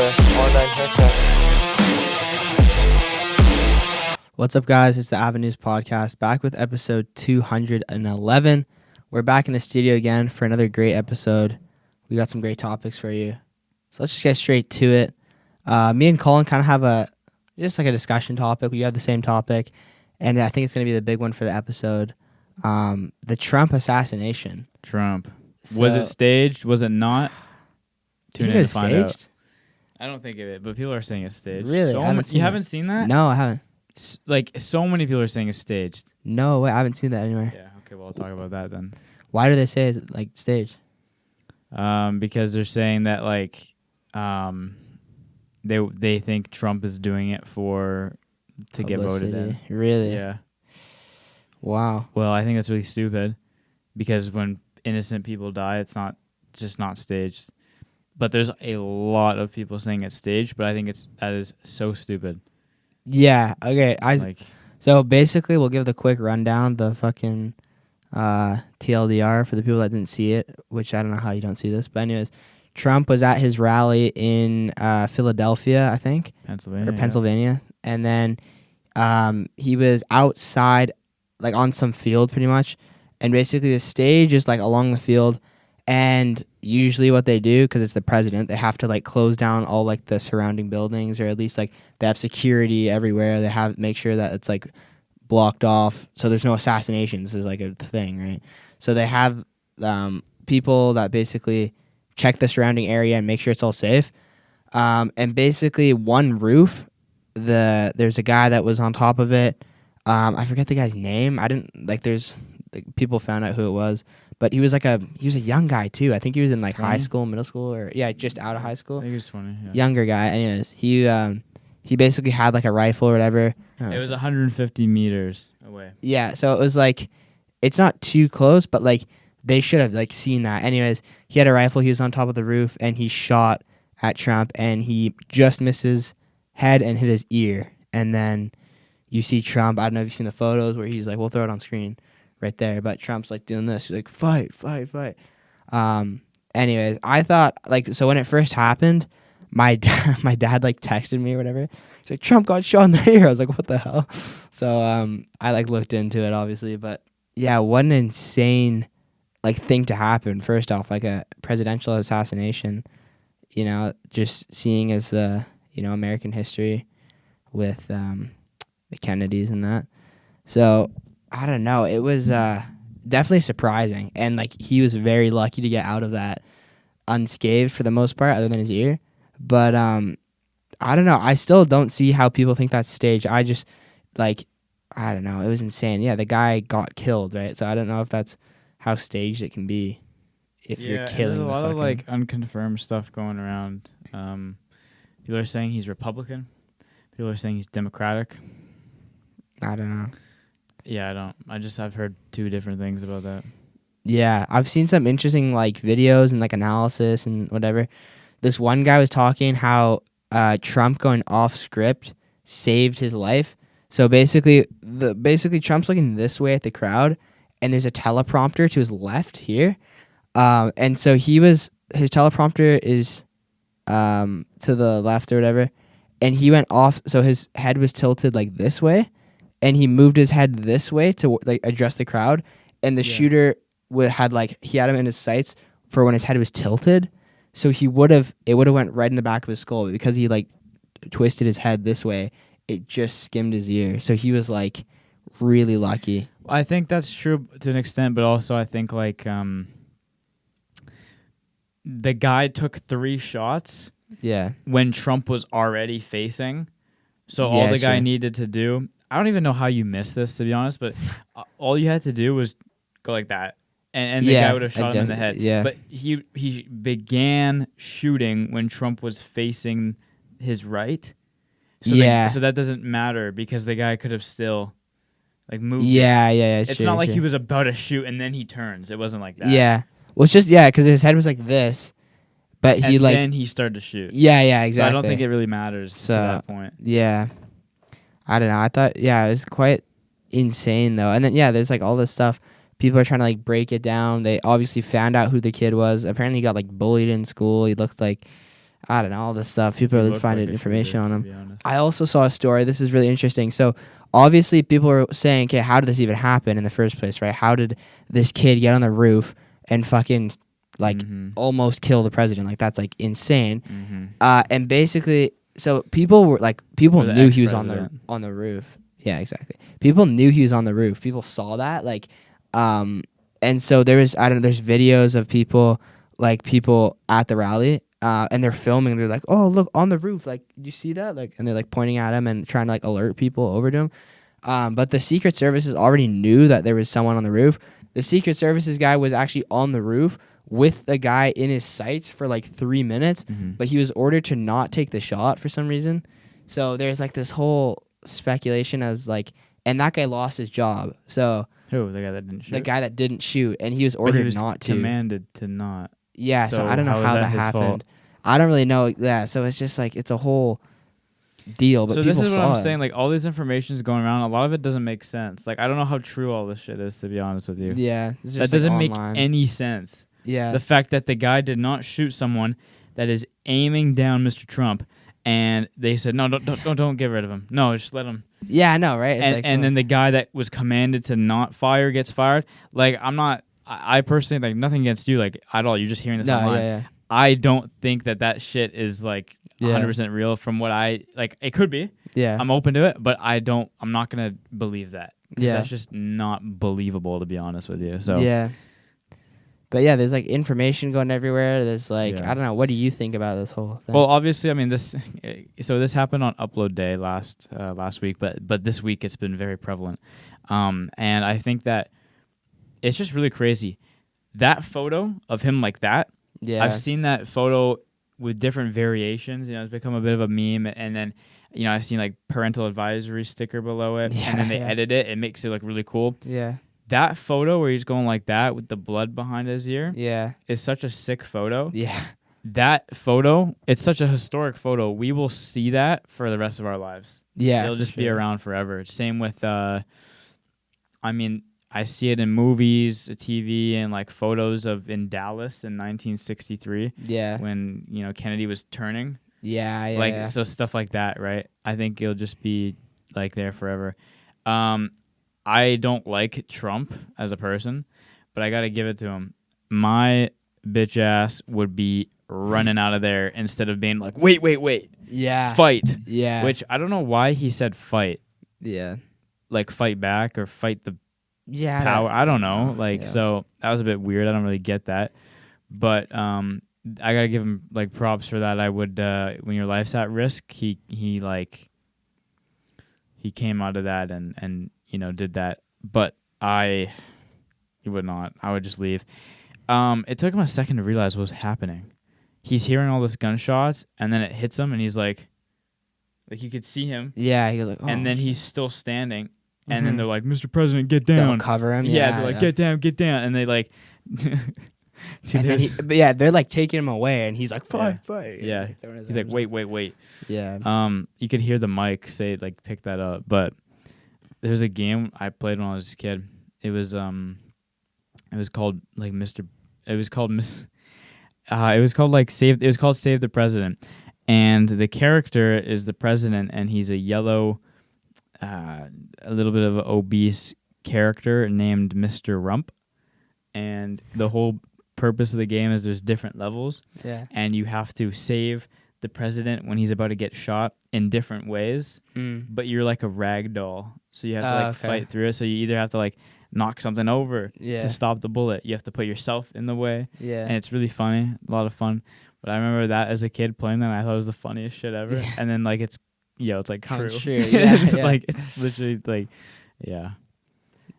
online haircut. What's up, guys? It's the Avenues Podcast, back with episode 211. We're back in the studio again for another great episode. We got some great topics for you. So let's just get straight to it. Me and Colin kind of have a discussion topic. We have the same topic, and I think it's going to be the big one for the episode. The Trump assassination. Trump. Was it staged? Was it not? Tune in to find out. I don't think of it, but people are saying it's staged. Really? You haven't seen that? No, I haven't. So many people are saying it's staged. No way, I haven't seen that anywhere. Yeah, okay, well, I'll talk about that then. Why do they say it's like staged? Because they're saying that they think Trump is doing it to get voted in. Really? Yeah. Wow. Well, I think that's really stupid because when innocent people die, it's not staged. But there's a lot of people saying it's staged, but I think that is so stupid. Yeah. Okay. So basically, we'll give the quick rundown, the fucking TLDR for the people that didn't see it, which I don't know how you don't see this. But anyways, Trump was at his rally in Philadelphia, I think. Pennsylvania. Yeah. And then he was outside, like on some field pretty much. And basically the stage is like along the field. And usually what they do, because it's the president, they have to like close down all like the surrounding buildings, or at least like they have security everywhere. They have make sure that it's like blocked off so there's no assassinations is like a thing, right? So they have people that basically check the surrounding area and make sure it's all safe. And basically one roof, there's a guy that was on top of it. I forget the guy's name. People found out who it was. But he was a young guy too. I think he was in like high school, middle school, or just out of high school. I think he was 20. Yeah. Younger guy. Anyways, he basically had like a rifle or whatever. It was 150 meters away. Yeah, so it was like, it's not too close, but like they should have like seen that. Anyways, he had a rifle. He was on top of the roof and he shot at Trump and he just missed his head and hit his ear. And then you see Trump. I don't know if you've seen the photos where he's like, we'll throw it on screen. Right there, but Trump's like doing this. He's like, fight. Anyways, I thought so when it first happened, my dad like texted me or whatever. He's like, Trump got shot in the ear. I was like, what the hell? So I like looked into it obviously, but yeah, what an insane like thing to happen. First off, like a presidential assassination, just seeing as the American history with the Kennedys and that. So I don't know. It was definitely surprising. And, like, he was very lucky to get out of that unscathed for the most part, other than his ear. But I don't know. I still don't see how people think that's staged. I just, I don't know. It was insane. Yeah, the guy got killed, right? So I don't know if that's how staged it can be if you're killing there's a lot of, unconfirmed stuff going around. People are saying he's Republican. People are saying he's Democratic. I don't know. Yeah, I've heard two different things about that. Yeah, I've seen some interesting videos and analysis and whatever. This one guy was talking how Trump going off script saved his life. So basically Trump's looking this way at the crowd, and there's a teleprompter to his left here, and so his teleprompter is to the left or whatever, and he went off. So his head was tilted like this way. And he moved his head this way to address the crowd, and the shooter he had him in his sights for when his head was tilted, so it would have went right in the back of his skull, but because he twisted his head this way, it just skimmed his ear. So he was really lucky. I think that's true to an extent, but also I think the guy took 3 shots. Yeah. When Trump was already facing, so all the guy needed to do. I don't even know how you missed this, to be honest, but all you had to do was go like that, and the guy would have shot him in the head. Yeah. But he began shooting when Trump was facing his right. So so that doesn't matter because the guy could have still moved. Yeah. It's not like he was about to shoot and then he turns. It wasn't like that. Yeah. Well, it's just because his head was like this, but then he started to shoot. Yeah, exactly. So I don't think it really matters to that point. Yeah. I don't know. I thought, it was quite insane, though. And then, there's, all this stuff. People are trying to, break it down. They obviously found out who the kid was. Apparently, he got, bullied in school. He looked like, I don't know, all this stuff. People are finding information on him. I also saw a story. This is really interesting. So obviously people are saying, okay, how did this even happen in the first place, right? How did this kid get on the roof and fucking like almost kill the president? Like that's like insane. And basically, so people were like, people knew he was on the roof. Yeah, exactly. People knew he was on the roof. People saw that, like, and so there's videos of people at the rally, and they're filming. They're like, oh, look on the roof, like, you see that, like, and they're like pointing at him and trying to like alert people over to him. But the Secret Services already knew that there was someone on the roof. The Secret Services guy was actually on the roof with the guy in his sights for like 3 minutes, but he was ordered to not take the shot for some reason. So there's like this whole speculation as like, and that guy lost his job. So who, the guy that didn't shoot? The guy that didn't shoot, and he was ordered not to. Commanded to not. Yeah, so I don't know how that happened. Fault? I don't really know that. So it's just like, it's a whole deal. But so this is what I'm saying. Like, all this information is going around. A lot of it doesn't make sense. Like, I don't know how true all this shit is, to be honest with you. Yeah, that doesn't make any sense. Yeah, the fact that the guy did not shoot someone that is aiming down Mr. Trump, and they said, no, don't get rid of him. No, just let him. Yeah, I know, right? And then the guy that was commanded to not fire gets fired. Like, I personally, like, nothing against you, like, at all. You're just hearing this online. Yeah. I don't think that shit is, like, 100% real from what like, it could be. Yeah. I'm open to it, but I'm not going to believe that. Yeah. That's just not believable, to be honest with you. So. Yeah. But yeah, there's like information going everywhere. There's like, I don't know. What do you think about this whole thing? Well, obviously, I mean, this happened on upload day last week, but this week it's been very prevalent. And I think that it's just really crazy. That photo of him like that, I've seen that photo with different variations. You know, it's become a bit of a meme. And then, you know, I've seen like parental advisory sticker below it. And then they edit it. It makes it look really cool. Yeah. That photo where he's going like that with the blood behind his ear is such a sick photo. Yeah. That photo, it's such a historic photo. We will see that for the rest of our lives. Yeah. It'll just be around forever. Same with, I mean, I see it in movies, TV, and like photos of in Dallas in 1963. Yeah. When, you know, Kennedy was turning. Yeah. So stuff like that, right? I think it'll just be like there forever. I don't like Trump as a person, but I got to give it to him. My bitch ass would be running out of there instead of being like, wait. Yeah. Fight. Yeah. Which I don't know why he said fight. Yeah. Like fight back or fight the power. I don't know. Like, so that was a bit weird. I don't really get that. But I got to give him like props for that. I would, when your life's at risk, he came out of that and you know, did that, but he would not. I would just leave. It took him a second to realize what was happening. He's hearing all this gunshots, and then it hits him, and he's like you could see him. Yeah, he was like, oh, and then he's still standing, and then they're like, "Mr. President, get down." They'll cover him. Yeah, they're like, "Get down," and they like. They're like taking him away, and he's like, "Fight!" Yeah, he's like, "Wait." Yeah. You could hear the mic say like, "Pick that up," but. There was a game I played when I was a kid. It was called like It was called Save the President, and the character is the president, and he's a yellow, a little bit of an obese character named Mr. Rump, and the whole purpose of the game is there's different levels, and you have to save the president when he's about to get shot in different ways, but you're like a rag doll, so you have to fight through it. So you either have to like knock something over to stop the bullet, you have to put yourself in the way, and it's really funny, a lot of fun. But I remember that as a kid playing that, and I thought it was the funniest shit ever. And then like it's like true. It's like it's literally like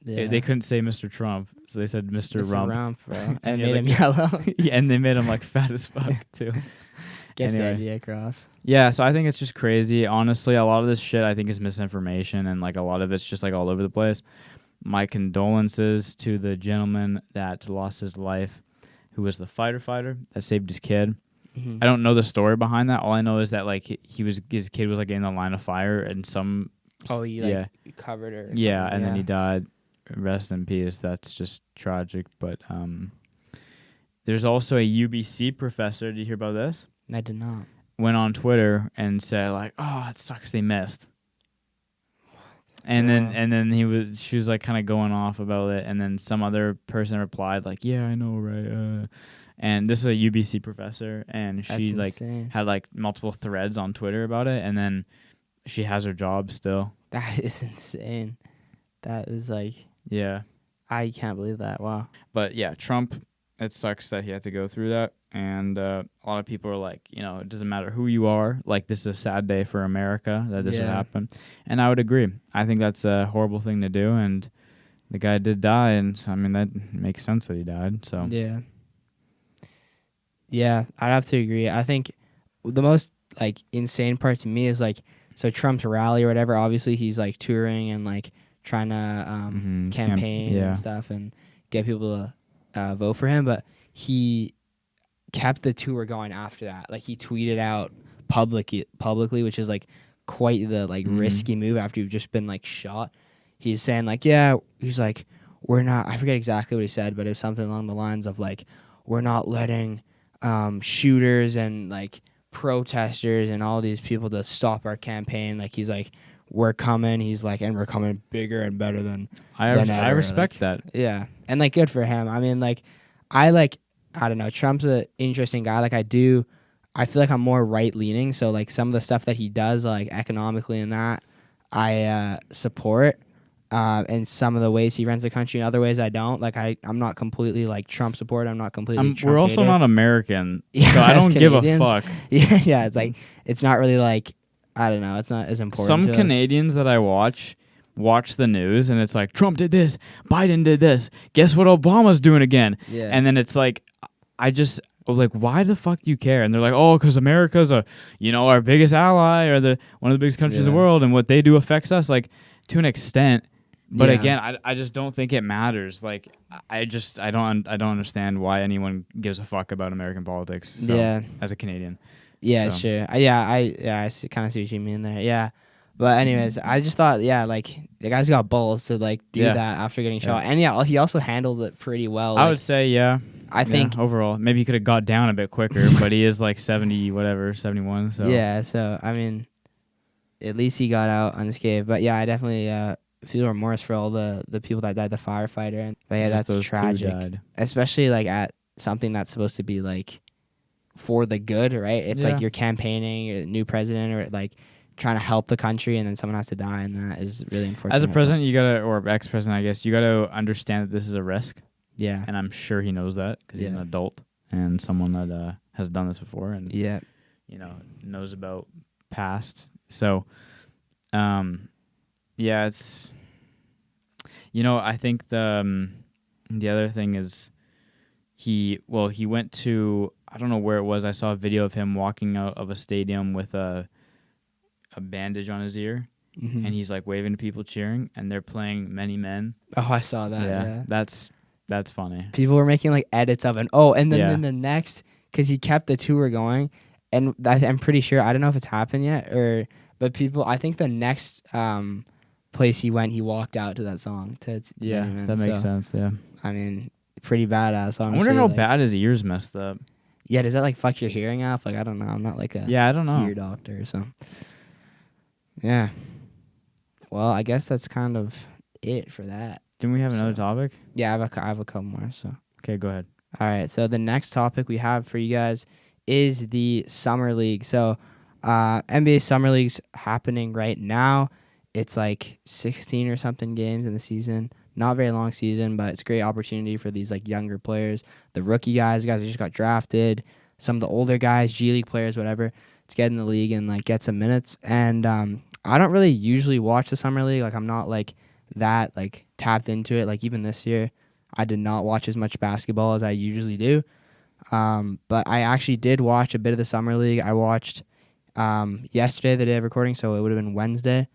they couldn't say Mr. Trump, so they said Mr. Rump, bro. And made him yellow. And they made him like fat as fuck too. Gets the idea across. Yeah, so I think it's just crazy. Honestly, a lot of this shit I think is misinformation, and like a lot of it's just like all over the place. My condolences to the gentleman that lost his life, who was the fighter that saved his kid. I don't know the story behind that. All I know is that like his kid was like in the line of fire, and some covered her. And then he died. Rest in peace. That's just tragic. But there's also a UBC professor. Did you hear about this? I did not. went on Twitter and said like, "Oh, it sucks they missed." And then she was like kind of going off about it, and then some other person replied like, "Yeah, I know, right?" And this is a UBC professor, and she like had like multiple threads on Twitter about it, and then she has her job still. That is insane. That is like, yeah, I can't believe that. Wow. But yeah, Trump, it sucks that he had to go through that. And a lot of people are like, it doesn't matter who you are. Like, this is a sad day for America that this would happen. And I would agree. I think that's a horrible thing to do. And the guy did die. And I mean, that makes sense that he died. So yeah. Yeah, I'd have to agree. I think the most like insane part to me is like, so Trump's rally or whatever, obviously he's like touring and like trying to campaign and stuff and get people to vote for him. But he kept the tour going after that. Like he tweeted out publicly, which is like quite the like risky move after you've just been like shot. He's saying like, yeah, he's like, we're not, I forget exactly what he said, but it was something along the lines of like, we're not letting shooters and like protesters and all these people to stop our campaign. Like he's like, we're coming. He's like, and we're coming bigger and better than ever. I respect that. Yeah, and like good for him. I mean, like I don't know. Trump's an interesting guy. Like I feel like I'm more right leaning. So like some of the stuff that he does, like economically and that, I support. And some of the ways he runs the country, and other ways I don't. Like I'm not completely like Trump supporter. I'm not completely. Trump we're also hater. Not American, so I don't give a fuck. Yeah. It's like it's not really like I don't know. It's not as important. Some Canadians that I watch the news, and it's like Trump did this, Biden did this. Guess what Obama's doing again? Yeah. And then it's like like, why the fuck do you care? And they're like, oh, because America's our biggest ally or one of the biggest countries in the world, and what they do affects us, like to an extent. But again, I just don't think it matters. Like I don't understand why anyone gives a fuck about American politics. So, as a Canadian. Yeah, sure. I kind of see what you mean there. Yeah. But anyways, I just thought, like the guy's got balls to like do that after getting shot, and he also handled it pretty well. I would say, I think overall, maybe he could have got down a bit quicker, but he is like 71. So yeah, so I mean, at least he got out unscathed. But yeah, I definitely feel remorse for all the people that died, the firefighter, but yeah, that's tragic, especially like at something that's supposed to be like for the good, right? It's like you're campaigning a new president or like trying to help the country, and then someone has to die, and that is really unfortunate. As a president, you gotta, or ex-president, I guess, you gotta understand that this is a risk. Yeah, and I'm sure he knows that because he's an adult and someone that has done this before, and knows about past. So, it's I think the other thing is he went to, I don't know where it was. I saw a video of him walking out of a stadium with a bandage on his ear, and he's like waving to people cheering, and they're playing Many Men. Oh, I saw that. Yeah. That's funny. People were making like edits of it. Oh, and then the next, because he kept the tour going, and I'm pretty sure, I don't know if it's happened yet, but I think the next place he went, he walked out to that song. That makes sense. Yeah. I mean, pretty badass. Honestly. I wonder how bad his ears messed up. Yeah, does that like fuck your hearing up? Like I don't know. I'm not like I don't know, ear doctor, so. Yeah. Well, I guess that's kind of it for that. Didn't we have another topic? Yeah, I have a couple more. So. Okay, go ahead. All right. So the next topic we have for you guys is the Summer League. So, NBA Summer League's happening right now. It's like 16 or something games in the season. Not very long season, but it's a great opportunity for these like younger players, the rookie guys that just got drafted, some of the older guys, G League players, whatever, to get in the league and like get some minutes. And I don't really usually watch the Summer League. Like I'm not like that like tapped into it. Like even this year, I did not watch as much basketball as I usually do. But I actually did watch a bit of the Summer League. I watched yesterday, the day of recording, so it would have been Wednesday.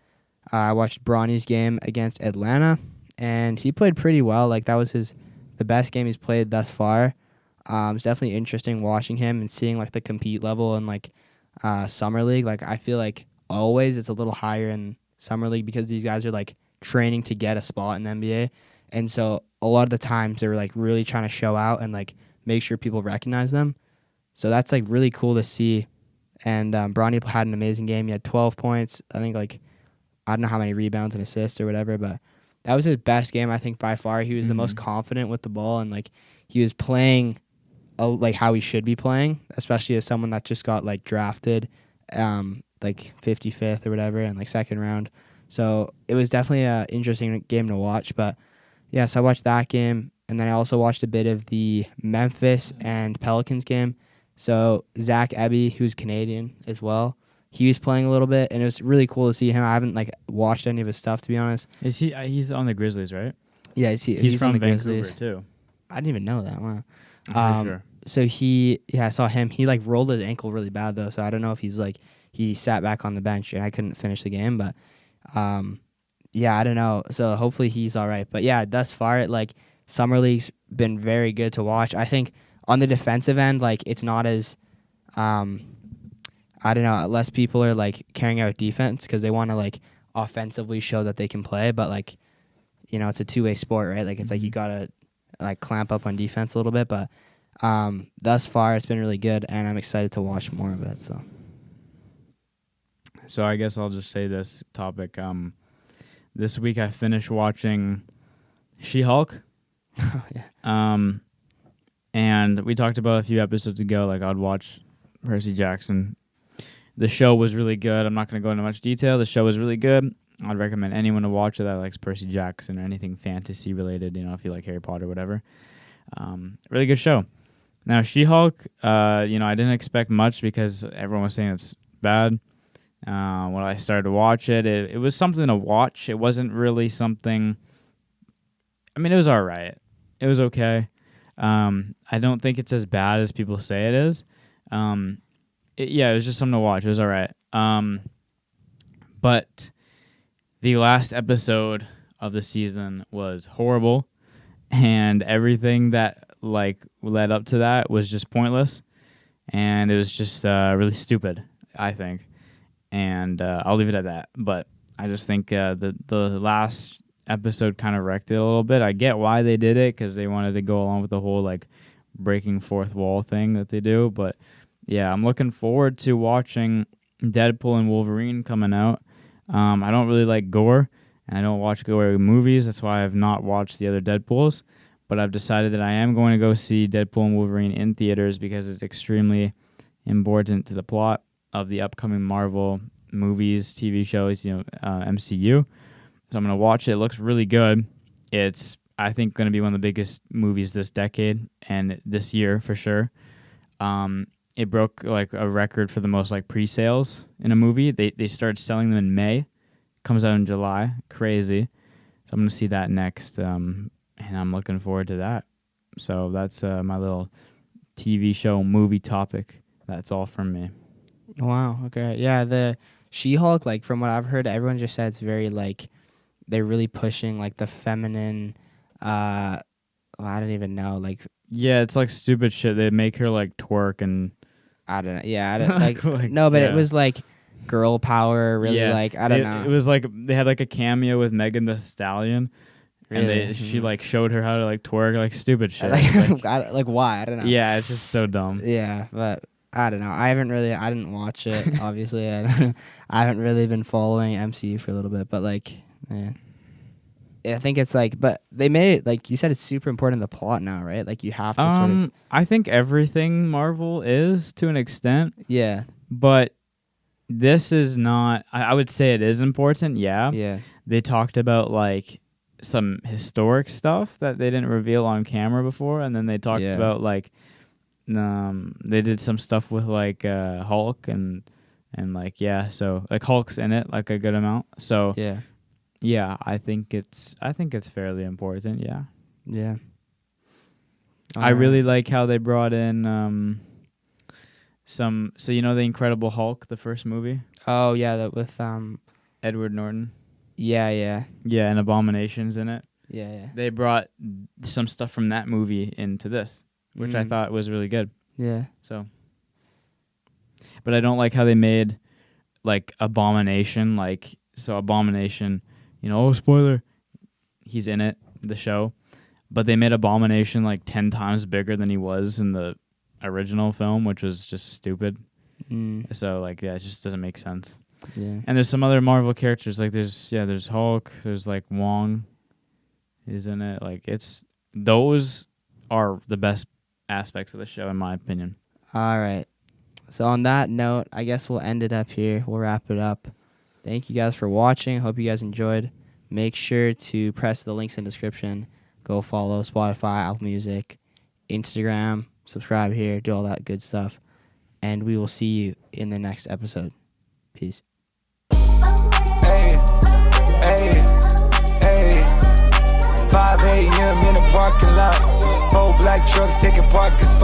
I watched Bronny's game against Atlanta, and he played pretty well. Like that was the best game he's played thus far. It's definitely interesting watching him and seeing like the compete level in like Summer League. Like I feel like always it's a little higher in Summer League because these guys are like training to get a spot in the NBA, and so a lot of the times they're like really trying to show out and like make sure people recognize them. So that's like really cool to see, and Bronny had an amazing game. He had 12 points. I think like I don't know how many rebounds and assists or whatever, but that was his best game I think by far. He was the most confident with the ball, and like he was playing like how he should be playing, especially as someone that just got like drafted like 55th or whatever in like second round. So it was definitely an interesting game to watch. But yeah, so I watched that game, and then I also watched a bit of the Memphis and Pelicans game. So Zach Ebby, who's Canadian as well, he was playing a little bit, and it was really cool to see him. I haven't like watched any of his stuff, to be honest. Is he? He's on the Grizzlies, right? Yeah, he's from on the Vancouver Grizzlies too. I didn't even know that. Wow. I'm pretty sure. So I saw him. He like rolled his ankle really bad though. So I don't know if he sat back on the bench and I couldn't finish the game. But yeah, I don't know. So hopefully he's all right. But yeah, thus far, like summer league's been very good to watch. I think on the defensive end, like it's not as I don't know. Less people are like carrying out defense because they want to like offensively show that they can play. But like it's a two-way sport, right? Like it's like you gotta like clamp up on defense a little bit. But thus far, it's been really good, and I'm excited to watch more of it. So I guess I'll just say this topic. This week I finished watching She-Hulk. Yeah. And we talked about a few episodes ago, like I'd watch Percy Jackson. The show was really good. I'm not going to go into much detail. The show was really good. I'd recommend anyone to watch it that likes Percy Jackson or anything fantasy related, if you like Harry Potter or whatever. Really good show. Now, She-Hulk, I didn't expect much because everyone was saying it's bad. When I started to watch it, it was something to watch. It wasn't really something... I mean, it was all right. It was okay. I don't think it's as bad as people say it is. It was just something to watch. It was all right. But the last episode of the season was horrible, and everything that like led up to that was just pointless, and it was just really stupid, I think. And I'll leave it at that. But I just think the last episode kind of wrecked it a little bit. I get why they did it because they wanted to go along with the whole like breaking fourth wall thing that they do. But yeah, I'm looking forward to watching Deadpool and Wolverine coming out. I don't really like gore, and I don't watch gore movies. That's why I've not watched the other Deadpools. But I've decided that I am going to go see Deadpool and Wolverine in theaters because it's extremely important to the plot of the upcoming Marvel movies, TV shows, MCU. So I'm going to watch it. It looks really good. It's, I think, going to be one of the biggest movies this decade and this year for sure. It broke like a record for the most like pre-sales in a movie. They started selling them in May. Comes out in July. Crazy. So I'm going to see that next. And I'm looking forward to that. So that's my little TV show movie topic. That's all from me. Wow. Okay. Yeah. The She-Hulk, like from what I've heard, everyone just said it's very like they're really pushing like the feminine. I don't even know. Like yeah, it's like stupid shit. They make her like twerk and I don't know. Yeah. I don't, like no, but it was like girl power. Really, like I don't know. It was like they had like a cameo with Megan Thee Stallion. Really? And she like showed her how to like twerk, like stupid shit. Like why? I don't know. Yeah, it's just so dumb. Yeah, but I don't know. I didn't watch it. Obviously, I haven't really been following MCU for a little bit. But like, yeah, I think it's like, but they made it like you said. It's super important in the plot now, right? Like you have to sort of. I think everything Marvel is to an extent. Yeah. But this is not. I would say it is important. Yeah. Yeah. They talked about like some historic stuff that they didn't reveal on camera before, and then they talked about like they did some stuff with like Hulk and like so like Hulk's in it like a good amount. So yeah, I think it's fairly important. Yeah. I really like how they brought in some. So the Incredible Hulk, the first movie. Oh yeah, that with Edward Norton. Yeah, and Abomination's in it. Yeah. They brought some stuff from that movie into this, which I thought was really good. Yeah. So, but I don't like how they made like Abomination, Abomination, spoiler, he's in it, the show, but they made Abomination like 10 times bigger than he was in the original film, which was just stupid. So like, yeah, it just doesn't make sense. Yeah. And there's some other Marvel characters, like there's Hulk, there's like Wong is in it. Like those are the best aspects of the show in my opinion. All right. So on that note, I guess we'll end it up here. We'll wrap it up. Thank you guys for watching. Hope you guys enjoyed. Make sure to press the links in the description. Go follow Spotify, Apple Music, Instagram, subscribe here, do all that good stuff. And we will see you in the next episode. Peace. Hey, hey, hey. 5 a.m. in the parking lot. 4 black trucks taking parking spots.